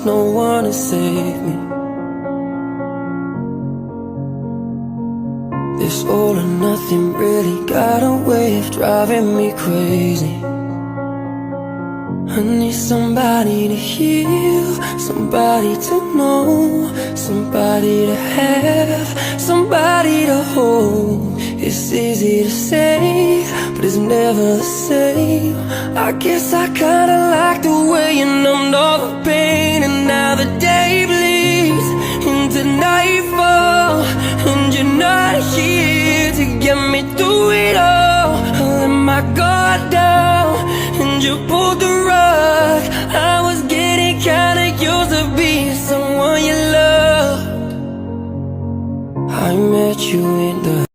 no one to save me. This all or nothing really got a way of driving me crazy. I need somebody to heal, somebody to know, somebody to have, somebody to hold. It's easy to say, but it's never the same. I guess I kinda like the way you numbed all the pain. And now the day bleeds into nightfall, and you're not here to get me through it all. I let my guard down, and you pulled the rug. I was getting kinda used to being someone you loved. I met you in the